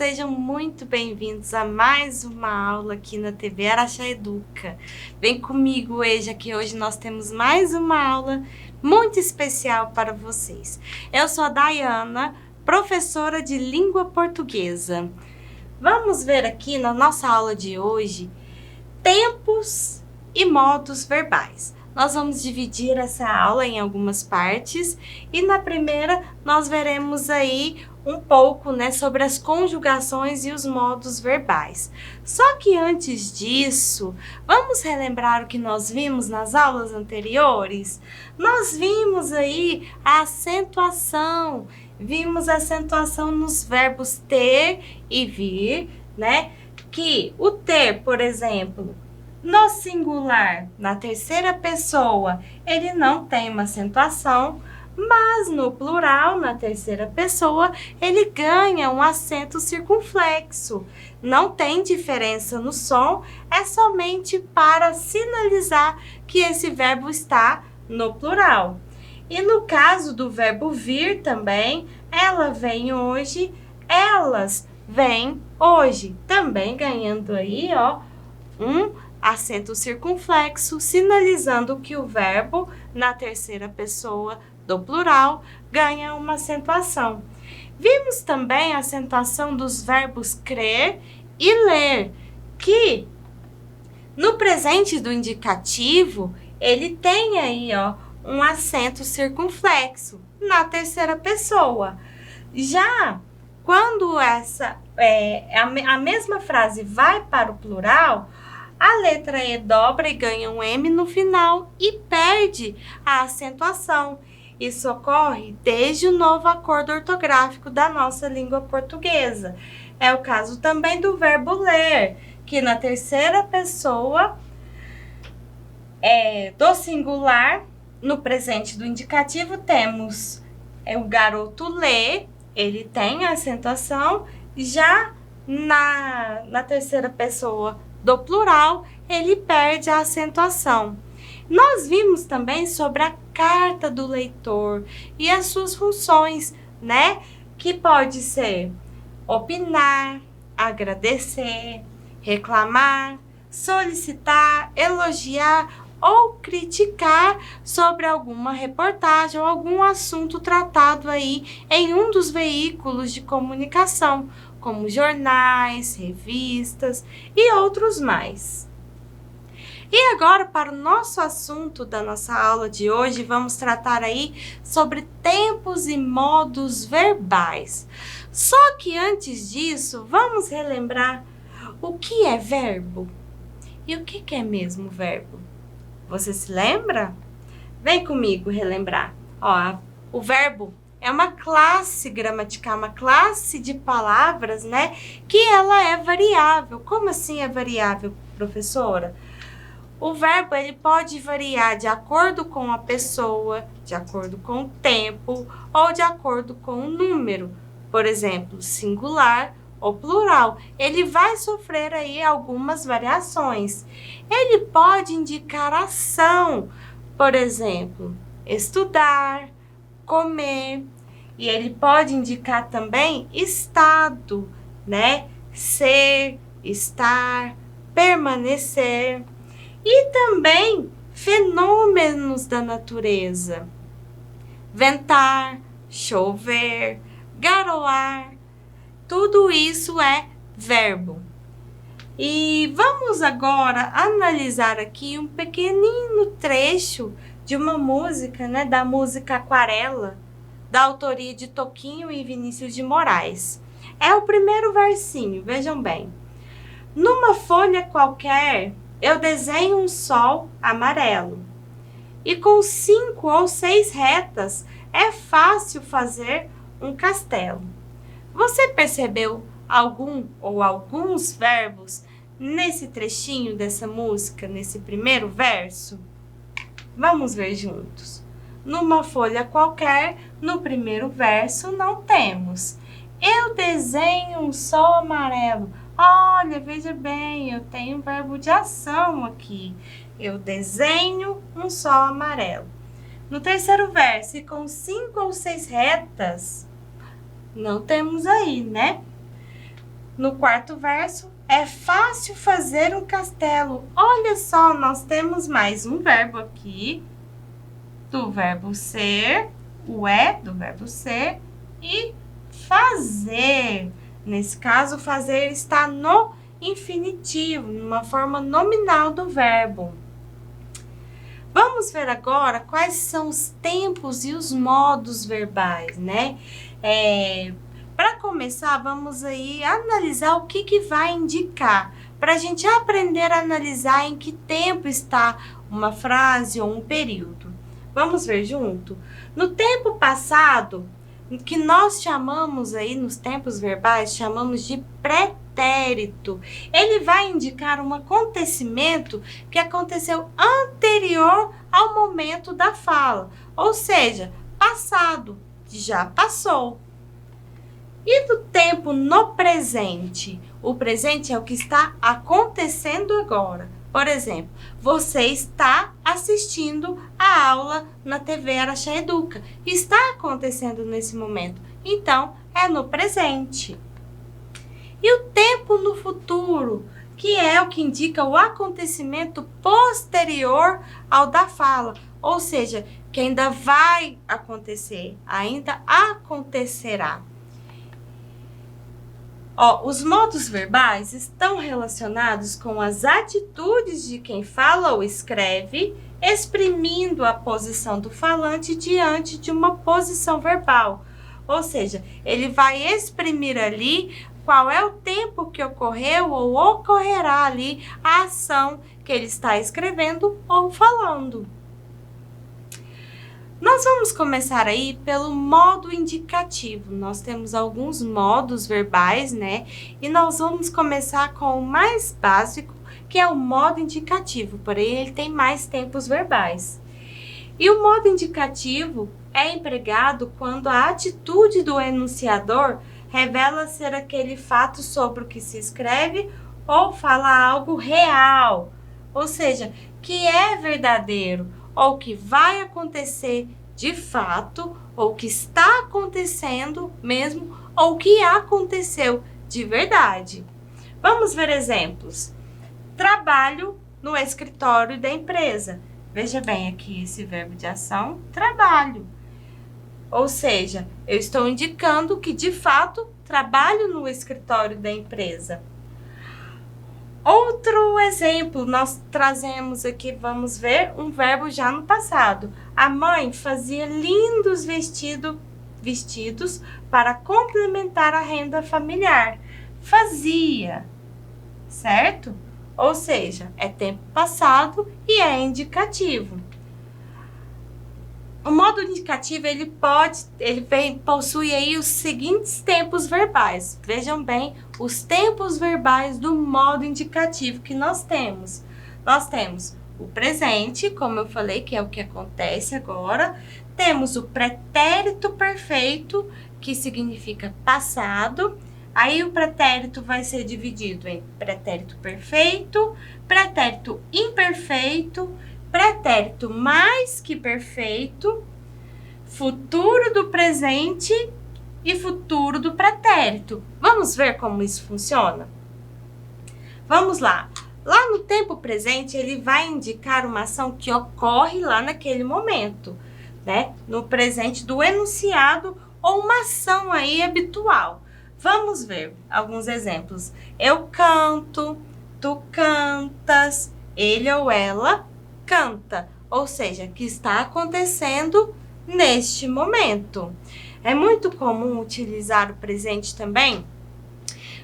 sejam muito bem-vindos a mais uma aula aqui na TV Araxá Educa. Vem comigo hoje, que hoje nós temos mais uma aula muito especial para vocês. Eu sou a Dayana, professora de língua portuguesa. Vamos ver aqui na nossa aula de hoje tempos e modos verbais. Nós vamos dividir essa aula em algumas partes e na primeira nós veremos aí um pouco, sobre as conjugações e os modos verbais. Só que antes disso, vamos relembrar o que nós vimos nas aulas anteriores? Nós vimos aí a acentuação, vimos a acentuação nos verbos ter e vir, Que o ter, por exemplo, no singular, na terceira pessoa, ele não tem uma acentuação, mas no plural, na terceira pessoa, ele ganha um acento circunflexo. Não tem diferença no som, é somente para sinalizar que esse verbo está no plural. E no caso do verbo vir também, ela vem hoje, elas vêm hoje, também ganhando aí, um acento circunflexo, sinalizando que o verbo na terceira pessoa do plural ganha uma acentuação. Vimos também a acentuação dos verbos crer e ler, que no presente do indicativo, ele tem aí, um acento circunflexo na terceira pessoa. Já quando a mesma frase vai para o plural, a letra E dobra e ganha um M no final e perde a acentuação. Isso ocorre desde o novo acordo ortográfico da nossa língua portuguesa. É o caso também do verbo ler, que na terceira pessoa do singular, no presente do indicativo, temos o garoto lê, ele tem a acentuação, já na terceira pessoa do plural, ele perde a acentuação. Nós vimos também sobre a carta do leitor e as suas funções, Que pode ser opinar, agradecer, reclamar, solicitar, elogiar ou criticar sobre alguma reportagem ou algum assunto tratado aí em um dos veículos de comunicação, como jornais, revistas e outros mais. E agora, para o nosso assunto da nossa aula de hoje, vamos tratar aí sobre tempos e modos verbais. Só que antes disso, vamos relembrar o que é verbo e o que é mesmo verbo. Você se lembra? Vem comigo relembrar. O verbo é uma classe gramatical, uma classe de palavras, que ela é variável. Como assim é variável, professora? O verbo ele pode variar de acordo com a pessoa, de acordo com o tempo ou de acordo com o número. Por exemplo, singular ou plural. Ele vai sofrer aí algumas variações. Ele pode indicar ação, por exemplo, estudar, comer. E ele pode indicar também estado, ser, estar, permanecer. E também fenômenos da natureza. Ventar, chover, garoar. Tudo isso é verbo. E vamos agora analisar aqui um pequenino trecho de uma música, da música Aquarela, da autoria de Toquinho e Vinícius de Moraes. É o primeiro versinho, vejam bem. Numa folha qualquer, eu desenho um sol amarelo. E com 5 ou 6 retas, é fácil fazer um castelo. Você percebeu algum ou alguns verbos nesse trechinho dessa música, nesse primeiro verso? Vamos ver juntos. Numa folha qualquer, no primeiro verso, não temos. Eu desenho um sol amarelo. Olha, veja bem, eu tenho um verbo de ação aqui. Eu desenho um sol amarelo. No terceiro verso, e com 5 ou 6 retas, não temos aí, No quarto verso, é fácil fazer um castelo. Olha só, nós temos mais um verbo aqui, do verbo ser, o é do verbo ser, e fazer. Nesse caso, fazer está no infinitivo, numa forma nominal do verbo. Vamos ver agora quais são os tempos e os modos verbais, né? Para começar, vamos aí analisar o que vai indicar, para a gente aprender a analisar em que tempo está uma frase ou um período. Vamos ver junto? No tempo passado, que nós chamamos aí, nos tempos verbais, chamamos de pretérito. Ele vai indicar um acontecimento que aconteceu anterior ao momento da fala, ou seja, passado, que já passou. E do tempo no presente? O presente é o que está acontecendo agora. Por exemplo, você está assistindo a aula na TV Araxá Educa. Está acontecendo nesse momento. Então, é no presente. E o tempo no futuro, que é o que indica o acontecimento posterior ao da fala. Ou seja, que ainda vai acontecer, ainda acontecerá. Os modos verbais estão relacionados com as atitudes de quem fala ou escreve, exprimindo a posição do falante diante de uma posição verbal. Ou seja, ele vai exprimir ali qual é o tempo que ocorreu ou ocorrerá ali a ação que ele está escrevendo ou falando. Nós vamos começar aí pelo modo indicativo. Nós temos alguns modos verbais, né? E nós vamos começar com o mais básico, que é o modo indicativo, porém ele tem mais tempos verbais. E o modo indicativo é empregado quando a atitude do enunciador revela ser aquele fato sobre o que se escreve ou fala algo real, ou seja, que é verdadeiro, ou que vai acontecer de fato, ou que está acontecendo mesmo, ou que aconteceu de verdade. Vamos ver exemplos. Trabalho no escritório da empresa. Veja bem aqui esse verbo de ação, trabalho. Ou seja, eu estou indicando que de fato trabalho no escritório da empresa. Outro exemplo, nós trazemos aqui, vamos ver, um verbo já no passado. A mãe fazia lindos vestidos para complementar a renda familiar. Fazia, certo? Ou seja, é tempo passado e é indicativo. O modo indicativo, ele possui aí os seguintes tempos verbais. Vejam bem os tempos verbais do modo indicativo que nós temos. Nós temos o presente, como eu falei, que é o que acontece agora. Temos o pretérito perfeito, que significa passado. Aí o pretérito vai ser dividido em pretérito perfeito, pretérito imperfeito, pretérito mais que perfeito, futuro do presente e futuro do pretérito. Vamos ver como isso funciona? Vamos lá. Lá no tempo presente, ele vai indicar uma ação que ocorre lá naquele momento, né? No presente do enunciado ou uma ação aí habitual. Vamos ver alguns exemplos. Eu canto, tu cantas, ele ou ela canta, ou seja, que está acontecendo neste momento. É muito comum utilizar o presente também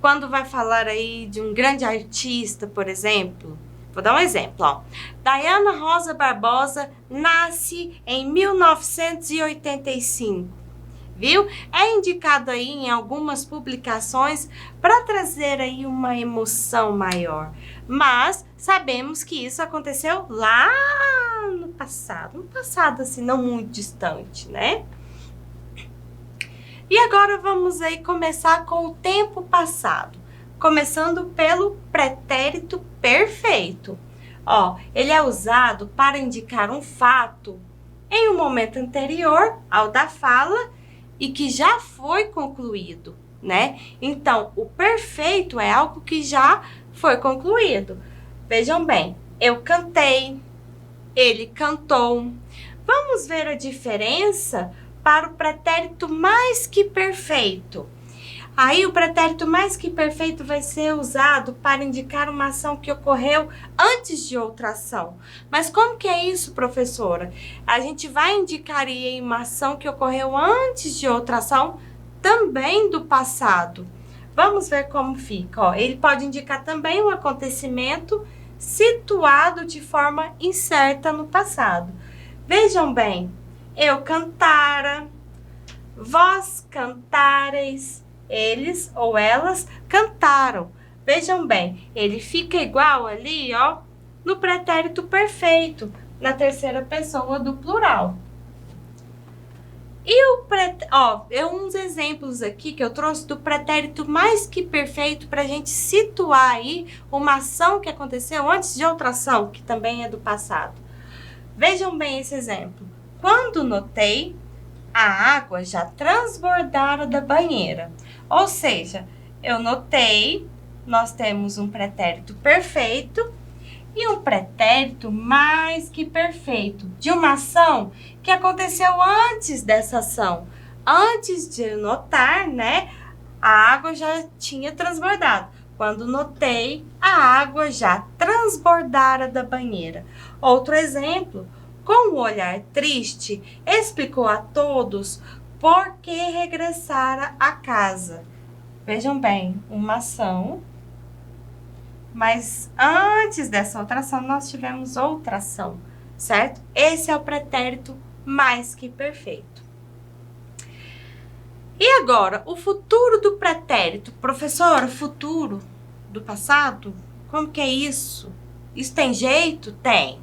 quando vai falar aí de um grande artista, por exemplo. Vou dar um exemplo, ó. Diana Rosa Barbosa nasce em 1985. Viu? É indicado aí em algumas publicações para trazer aí uma emoção maior. Mas sabemos que isso aconteceu lá no passado assim, não muito distante, né? E agora vamos aí começar com o tempo passado, começando pelo pretérito perfeito. Ele é usado para indicar um fato em um momento anterior ao da fala e que já foi concluído. né? Então, o perfeito é algo que já foi concluído. Vejam bem, eu cantei, ele cantou. Vamos ver a diferença para o pretérito mais que perfeito. Aí, o pretérito mais que perfeito vai ser usado para indicar uma ação que ocorreu antes de outra ação. Mas como que é isso, professora? A gente vai indicar aí uma ação que ocorreu antes de outra ação, também do passado. Vamos ver como fica. Ó, ele pode indicar também um acontecimento situado de forma incerta no passado. Vejam bem, eu cantara, vós cantareis, eles ou elas cantaram. Vejam bem, ele fica igual ali, ó, no pretérito perfeito, na terceira pessoa do plural. E o uns exemplos aqui que eu trouxe do pretérito mais que perfeito para a gente situar aí uma ação que aconteceu antes de outra ação, que também é do passado. Vejam bem esse exemplo. Quando notei, a água já transbordara da banheira. Ou seja, eu notei, nós temos um pretérito perfeito e um pretérito mais que perfeito de uma ação que aconteceu antes dessa ação. Antes de notar, né, a água já tinha transbordado. Quando notei, a água já transbordara da banheira. Outro exemplo, com um olhar triste, explicou a todos por que regressara à casa. Vejam bem, uma ação, mas antes dessa outra ação, nós tivemos outra ação, certo? Esse é o pretérito mais que perfeito. E agora, o futuro do pretérito. Professora, futuro do passado? Como que é isso? Isso tem jeito? Tem.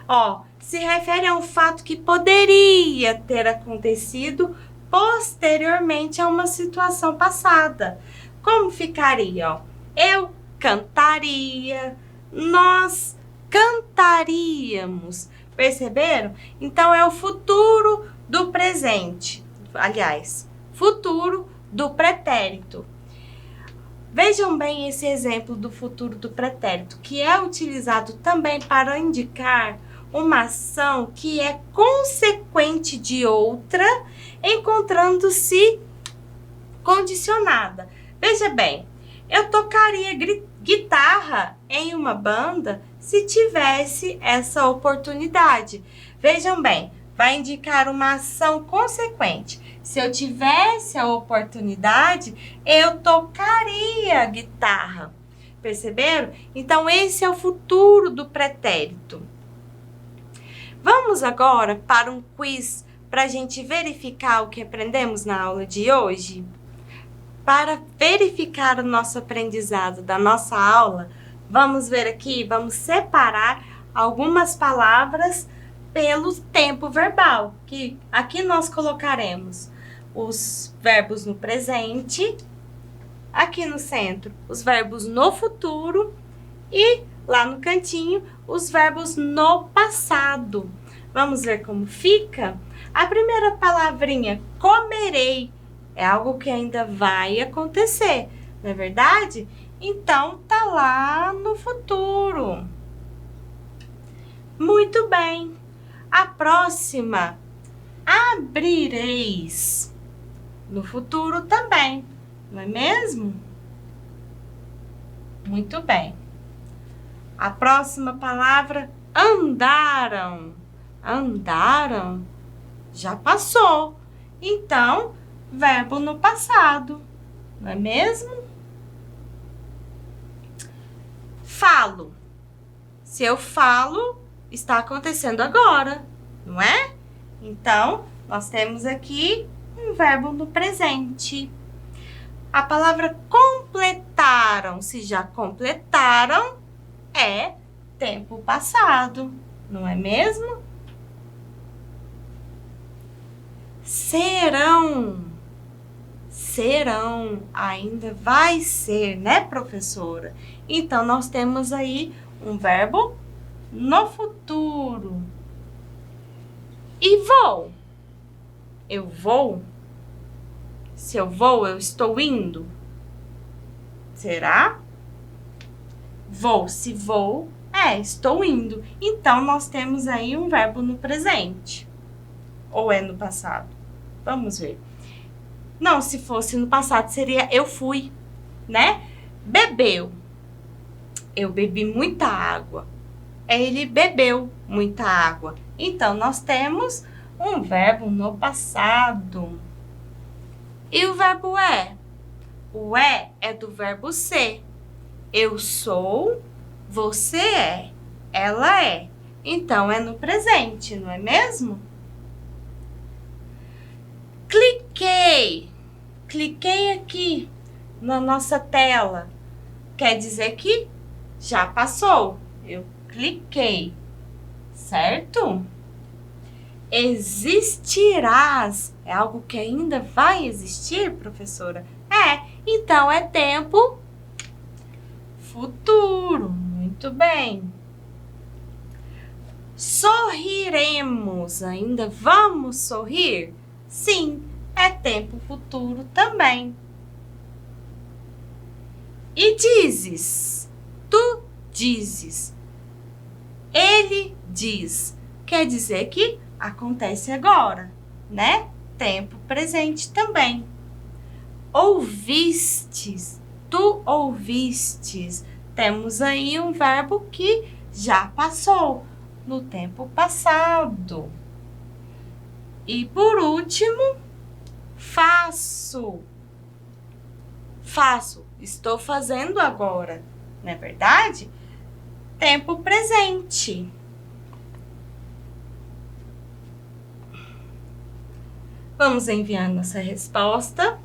Ó, se refere a um fato que poderia ter acontecido posteriormente a uma situação passada. Como ficaria? Ó, eu cantaria, nós cantaríamos. Perceberam? Então, é o futuro do presente. Aliás, futuro do pretérito. Vejam bem esse exemplo do futuro do pretérito, que é utilizado também para indicar uma ação que é consequente de outra, encontrando-se condicionada. Veja bem, eu tocaria guitarra em uma banda se tivesse essa oportunidade. Vejam bem, vai indicar uma ação consequente. Se eu tivesse a oportunidade, eu tocaria guitarra. Perceberam? Então, esse é o futuro do pretérito. Vamos agora para um quiz para a gente verificar o que aprendemos na aula de hoje? Para verificar o nosso aprendizado da nossa aula, vamos ver aqui, vamos separar algumas palavras pelo tempo verbal, que aqui nós colocaremos os verbos no presente, aqui no centro os verbos no futuro e lá no cantinho os verbos no passado. Vamos ver como fica? A primeira palavrinha, comerei, é algo que ainda vai acontecer, não é verdade? Então, tá lá no futuro. Muito bem. A próxima, abrireis. No futuro também, não é mesmo? Muito bem. A próxima palavra, andaram. Andaram, já passou. Então, verbo no passado, não é mesmo? Falo. Se eu falo, está acontecendo agora, não é? Então, nós temos aqui um verbo no presente. A palavra completaram, se já completaram, é tempo passado, não é mesmo? Serão. Serão, ainda vai ser, né, professora? Então, nós temos aí um verbo no futuro. E vou. Eu vou. Se eu vou, eu estou indo. Será? Vou, se vou, estou indo. Então, nós temos aí um verbo no presente. Ou é no passado? Vamos ver. Não, se fosse no passado, seria eu fui, né? Bebeu. Eu bebi muita água. Ele bebeu muita água. Então, nós temos um verbo no passado. E o verbo é? O é do verbo ser. Eu sou, você é, ela é. Então, é no presente, não é mesmo? Cliquei aqui na nossa tela. Quer dizer que já passou. Eu cliquei, certo? Existirás. É algo que ainda vai existir, professora? Então é tempo futuro. Muito bem. Sorriremos. Ainda vamos sorrir? Sim, é tempo futuro também. E dizes. Tu dizes. Ele diz. Quer dizer que acontece agora, né? Tempo presente também. Ouvistes. Tu ouvistes. Temos aí um verbo que já passou, no tempo passado. E por último, faço. Faço. Estou fazendo agora, não é verdade? Tempo presente. Vamos enviar nossa resposta.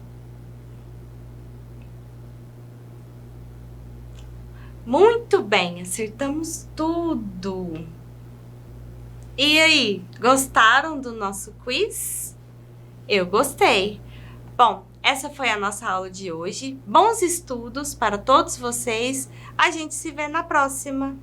Muito bem, acertamos tudo. E aí, gostaram do nosso quiz? Eu gostei. Bom, essa foi a nossa aula de hoje. Bons estudos para todos vocês. A gente se vê na próxima.